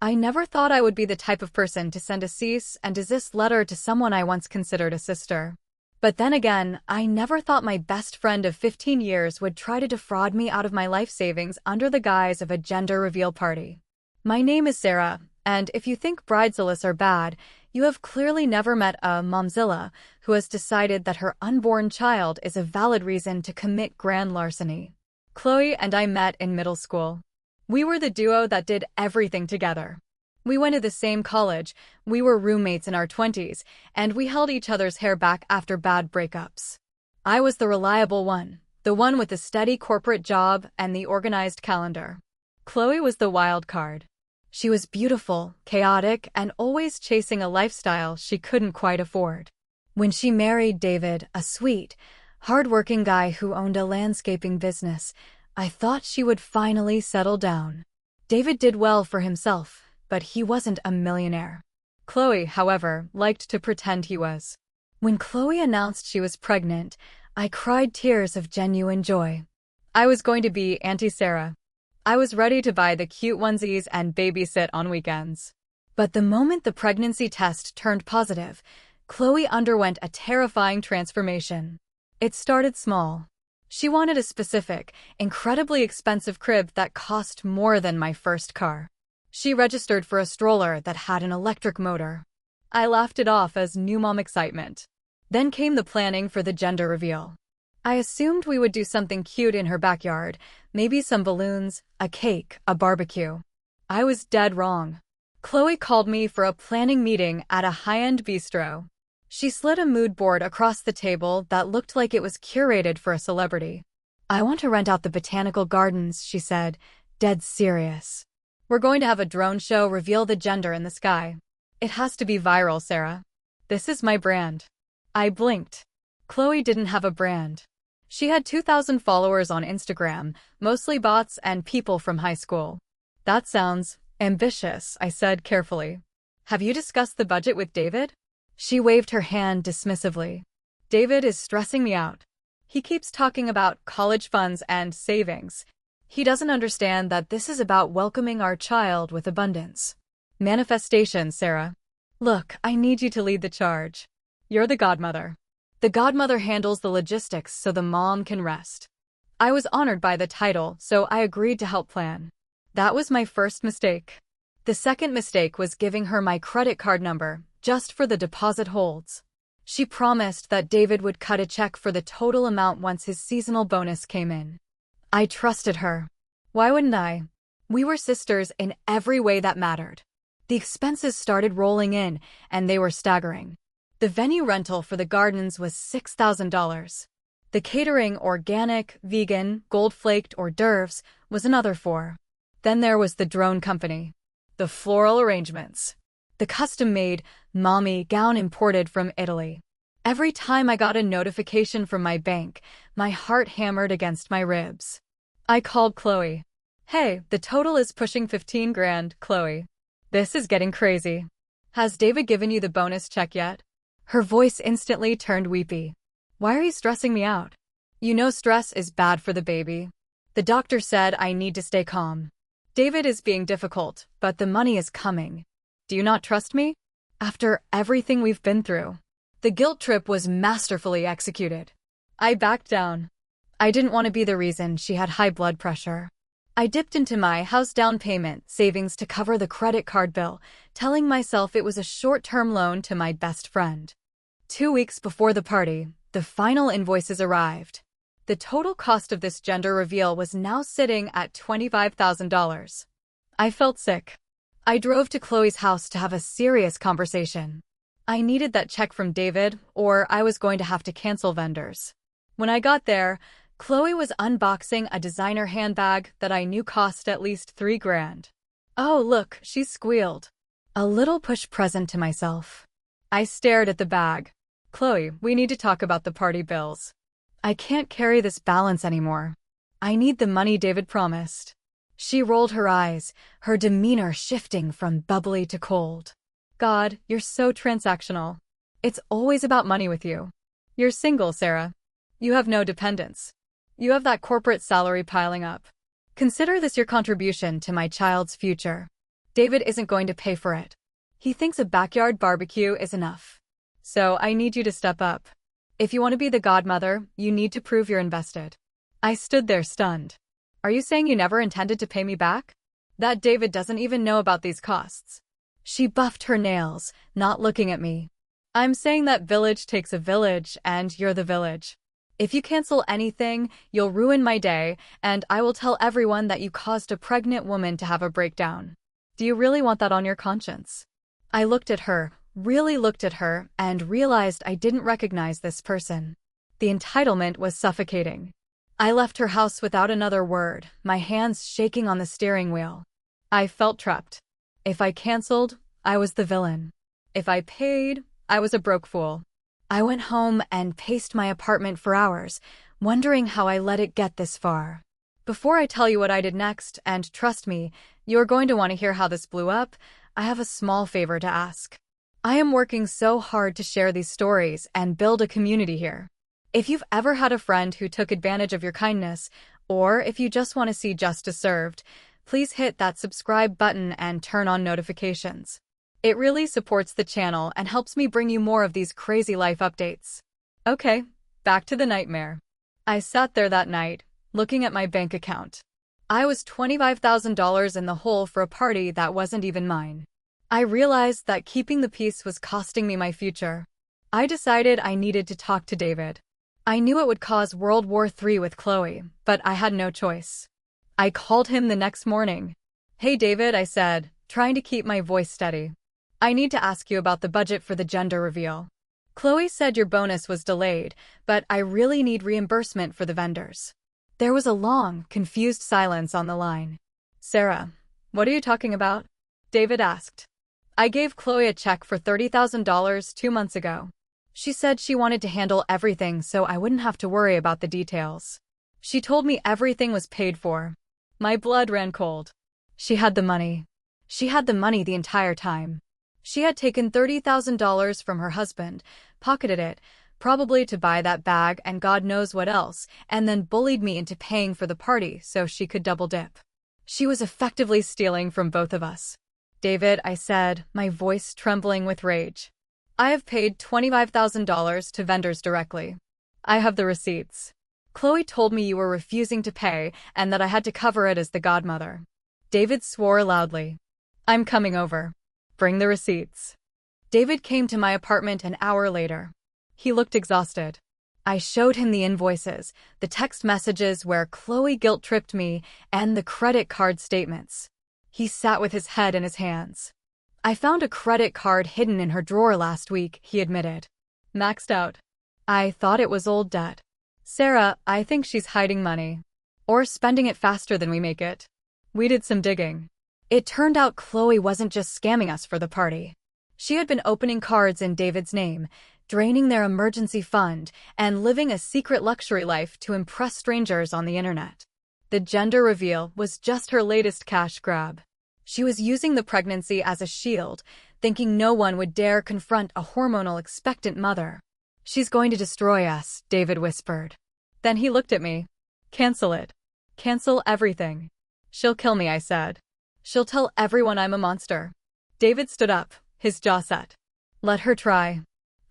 I never thought I would be the type of person to send a cease and desist letter to someone I once considered a sister. But then again, I never thought my best friend of 15 years would try to defraud me out of my life savings under the guise of a gender reveal party. My name is Sarah, and if you think bridezillas are bad, you have clearly never met a momzilla who has decided that her unborn child is a valid reason to commit grand larceny. Chloe and I met in middle school. We were the duo that did everything together. We went to the same college, we were roommates in our 20s, and we held each other's hair back after bad breakups. I was the reliable one, the one with the steady corporate job and the organized calendar. Chloe was the wild card. She was beautiful, chaotic, and always chasing a lifestyle she couldn't quite afford. When she married David, a sweet, hard-working guy who owned a landscaping business, I thought she would finally settle down. David did well for himself, but he wasn't a millionaire. Chloe, however, liked to pretend he was. When Chloe announced she was pregnant, I cried tears of genuine joy. I was going to be Auntie Sarah. I was ready to buy the cute onesies and babysit on weekends. But the moment the pregnancy test turned positive, Chloe underwent a terrifying transformation. It started small. She wanted a specific, incredibly expensive crib that cost more than my first car. She registered for a stroller that had an electric motor. I laughed it off as new mom excitement. Then came the planning for the gender reveal. I assumed we would do something cute in her backyard, maybe some balloons, a cake, a barbecue. I was dead wrong. Chloe called me for a planning meeting at a high-end bistro. She slid a mood board across the table that looked like it was curated for a celebrity. "I want to rent out the botanical gardens," she said, dead serious. "We're going to have a drone show reveal the gender in the sky. It has to be viral, Sarah. This is my brand." I blinked. Chloe didn't have a brand. She had 2,000 followers on Instagram, mostly bots and people from high school. "That sounds ambitious," I said carefully. "Have you discussed the budget with David?" She waved her hand dismissively. "David is stressing me out. He keeps talking about college funds and savings. He doesn't understand that this is about welcoming our child with abundance. Manifestation, Sarah. Look, I need you to lead the charge. You're the godmother. The godmother handles the logistics so the mom can rest." I was honored by the title, so I agreed to help plan. That was my first mistake. The second mistake was giving her my credit card number, just for the deposit holds. She promised that David would cut a check for the total amount once his seasonal bonus came in. I trusted her. Why wouldn't I? We were sisters in every way that mattered. The expenses started rolling in, and they were staggering. The venue rental for the gardens was $6,000. The catering, organic, vegan, gold-flaked hors d'oeuvres, was another $4,000. Then there was the drone company. The floral arrangements. The custom-made, mommy gown imported from Italy. Every time I got a notification from my bank, my heart hammered against my ribs. I called Chloe. "Hey, the total is pushing 15 grand, Chloe. This is getting crazy. Has David given you the bonus check yet?" Her voice instantly turned weepy. "Why are you stressing me out? You know stress is bad for the baby. The doctor said I need to stay calm. David is being difficult, but the money is coming. Do you not trust me? After everything we've been through." The guilt trip was masterfully executed. I backed down. I didn't want to be the reason she had high blood pressure. I dipped into my house down payment savings to cover the credit card bill, telling myself it was a short-term loan to my best friend. 2 weeks before the party, the final invoices arrived. The total cost of this gender reveal was now sitting at $25,000. I felt sick. I drove to Chloe's house to have a serious conversation. I needed that check from David, or I was going to have to cancel vendors. When I got there, Chloe was unboxing a designer handbag that I knew cost at least $3 grand. "Oh, look," she squealed. A little push present to myself. I stared at the bag. "Chloe, we need to talk about the party bills. I can't carry this balance anymore. I need the money David promised." She rolled her eyes, her demeanor shifting from bubbly to cold. "God, you're so transactional. It's always about money with you. You're single, Sarah. You have no dependents. You have that corporate salary piling up. Consider this your contribution to my child's future. David isn't going to pay for it. He thinks a backyard barbecue is enough. So I need you to step up. If you want to be the godmother, you need to prove you're invested. I stood there stunned. Are you saying you never intended to pay me back? That David doesn't even know about these costs. She buffed her nails, not looking at me. I'm saying that village takes a village, and you're the village. If you cancel anything, you'll ruin my day, and I will tell everyone that you caused a pregnant woman to have a breakdown. Do you really want that on your conscience? I looked at her, really looked at her, and realized I didn't recognize this person. The entitlement was suffocating. I left her house without another word, my hands shaking on the steering wheel. I felt trapped. If I canceled, I was the villain. If I paid, I was a broke fool. I went home and paced my apartment for hours, wondering how I let it get this far. Before I tell you what I did next, and trust me, you're going to want to hear how this blew up, I have a small favor to ask. I am working so hard to share these stories and build a community here. If you've ever had a friend who took advantage of your kindness, or if you just want to see justice served, please hit that subscribe button and turn on notifications. It really supports the channel and helps me bring you more of these crazy life updates. Okay, back to the nightmare. I sat there that night, looking at my bank account. I was $25,000 in the hole for a party that wasn't even mine. I realized that keeping the peace was costing me my future. I decided I needed to talk to David. I knew it would cause World War III with Chloe, but I had no choice. I called him the next morning. Hey David, I said, trying to keep my voice steady. I need to ask you about the budget for the gender reveal. Chloe said your bonus was delayed, but I really need reimbursement for the vendors. There was a long, confused silence on the line. Sarah, what are you talking about? David asked. I gave Chloe a check for $30,000 2 months ago. She said she wanted to handle everything so I wouldn't have to worry about the details. She told me everything was paid for. My blood ran cold. She had the money. She had the money the entire time. She had taken $30,000 from her husband, pocketed it, probably to buy that bag and God knows what else, and then bullied me into paying for the party so she could double dip. She was effectively stealing from both of us. David, I said, my voice trembling with rage. I have paid $25,000 to vendors directly. I have the receipts. Chloe told me you were refusing to pay and that I had to cover it as the godmother. David swore loudly. I'm coming over. Bring the receipts. David came to my apartment an hour later. He looked exhausted. I showed him the invoices, the text messages where Chloe guilt-tripped me, and the credit card statements. He sat with his head in his hands. I found a credit card hidden in her drawer last week, he admitted. Maxed out. I thought it was old debt. Sarah, I think she's hiding money. Or spending it faster than we make it. We did some digging. It turned out Chloe wasn't just scamming us for the party. She had been opening cards in David's name, draining their emergency fund, and living a secret luxury life to impress strangers on the internet. The gender reveal was just her latest cash grab. She was using the pregnancy as a shield, thinking no one would dare confront a hormonal expectant mother. She's going to destroy us, David whispered. Then he looked at me. Cancel it. Cancel everything. She'll kill me, I said. She'll tell everyone I'm a monster. David stood up, his jaw set. Let her try.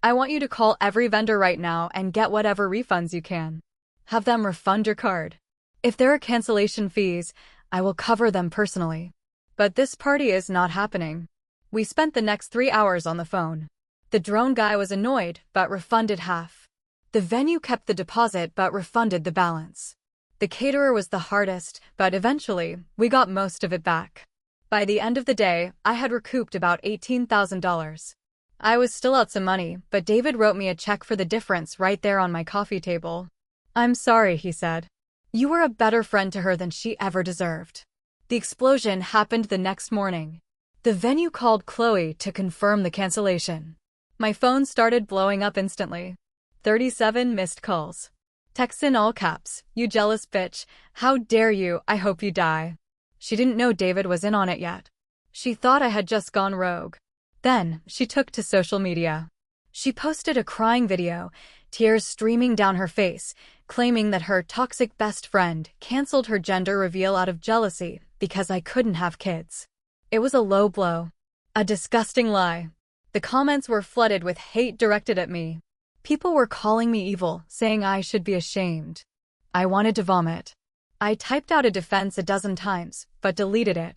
I want you to call every vendor right now and get whatever refunds you can. Have them refund your card. If there are cancellation fees, I will cover them personally. But this party is not happening. We spent the next 3 hours on the phone. The drone guy was annoyed, but refunded half. The venue kept the deposit but refunded the balance. The caterer was the hardest, but eventually, we got most of it back. By the end of the day, I had recouped about $18,000. I was still out some money, but David wrote me a check for the difference right there on my coffee table. I'm sorry, he said. You were a better friend to her than she ever deserved. The explosion happened the next morning. The venue called Chloe to confirm the cancellation. My phone started blowing up instantly. 37 missed calls. Texts in all caps, you jealous bitch, how dare you, I hope you die. She didn't know David was in on it yet. She thought I had just gone rogue. Then, she took to social media. She posted a crying video, tears streaming down her face, claiming that her toxic best friend canceled her gender reveal out of jealousy because I couldn't have kids. It was a low blow. A disgusting lie. The comments were flooded with hate directed at me. People were calling me evil, saying I should be ashamed. I wanted to vomit. I typed out a defense a dozen times, but deleted it.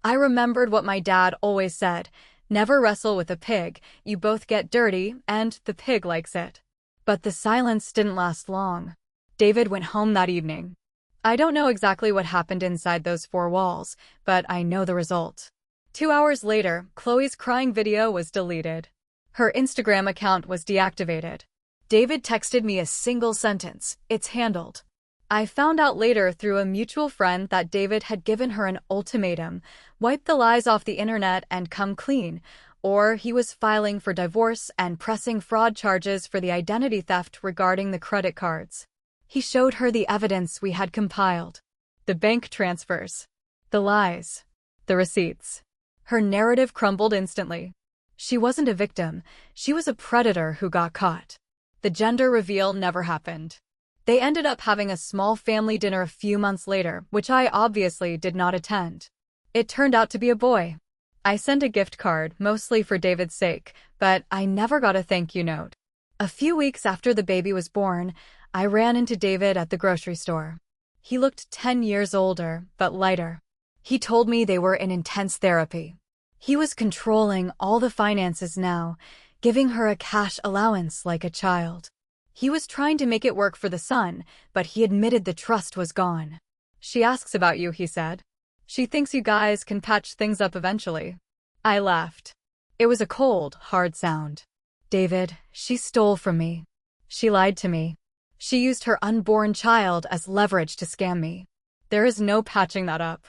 I remembered what my dad always said: never wrestle with a pig, you both get dirty, and the pig likes it. But the silence didn't last long. David went home that evening. I don't know exactly what happened inside those four walls, but I know the result. 2 hours later, Chloe's crying video was deleted. Her Instagram account was deactivated. David texted me a single sentence: "It's handled." I found out later through a mutual friend that David had given her an ultimatum: wipe the lies off the internet and come clean, or he was filing for divorce and pressing fraud charges for the identity theft regarding the credit cards. He showed her the evidence we had compiled: the bank transfers, the lies, the receipts. Her narrative crumbled instantly. She wasn't a victim, she was a predator who got caught. The gender reveal never happened. They ended up having a small family dinner a few months later, which I obviously did not attend. It turned out to be a boy. I sent a gift card, mostly for David's sake, but I never got a thank you note. A few weeks after the baby was born, I ran into David at the grocery store. He looked 10 years older, but lighter. He told me they were in intense therapy. He was controlling all the finances now, giving her a cash allowance like a child. He was trying to make it work for the son, but he admitted the trust was gone. "She asks about you," he said. "She thinks you guys can patch things up eventually." I laughed. It was a cold, hard sound. "David, she stole from me. She lied to me. She used her unborn child as leverage to scam me. There is no patching that up."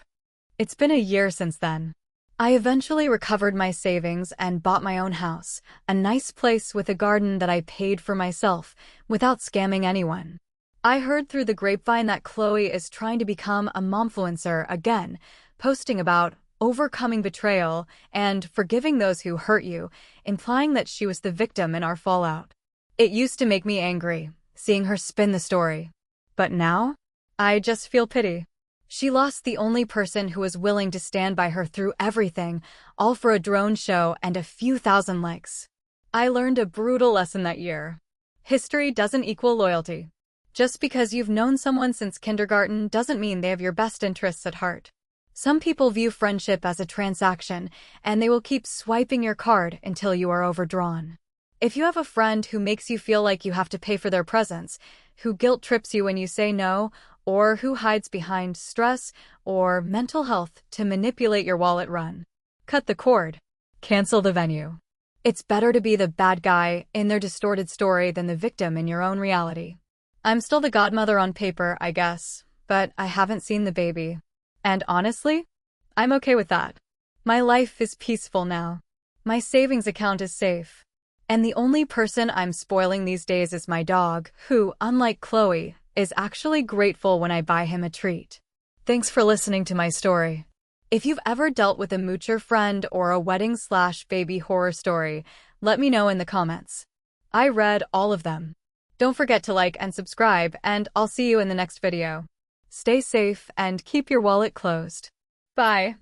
It's been a year since then. I eventually recovered my savings and bought my own house, a nice place with a garden that I paid for myself, without scamming anyone. I heard through the grapevine that Chloe is trying to become a momfluencer again, posting about overcoming betrayal and forgiving those who hurt you, implying that she was the victim in our fallout. It used to make me angry, seeing her spin the story. But now, I just feel pity. She lost the only person who was willing to stand by her through everything, all for a drone show and a few thousand likes. I learned a brutal lesson that year. History doesn't equal loyalty. Just because you've known someone since kindergarten doesn't mean they have your best interests at heart. Some people view friendship as a transaction, and they will keep swiping your card until you are overdrawn. If you have a friend who makes you feel like you have to pay for their presence, who guilt trips you when you say no, or who hides behind stress or mental health to manipulate your wallet, run. Cut the cord. Cancel the venue. It's better to be the bad guy in their distorted story than the victim in your own reality. I'm still the godmother on paper, I guess, but I haven't seen the baby. And honestly, I'm okay with that. My life is peaceful now. My savings account is safe. And the only person I'm spoiling these days is my dog, who, unlike Chloe, is actually grateful when I buy him a treat. Thanks for listening to my story. If you've ever dealt with a moocher friend or a wedding/baby horror story, let me know in the comments. I read all of them. Don't forget to like and subscribe, and I'll see you in the next video. Stay safe and keep your wallet closed. Bye.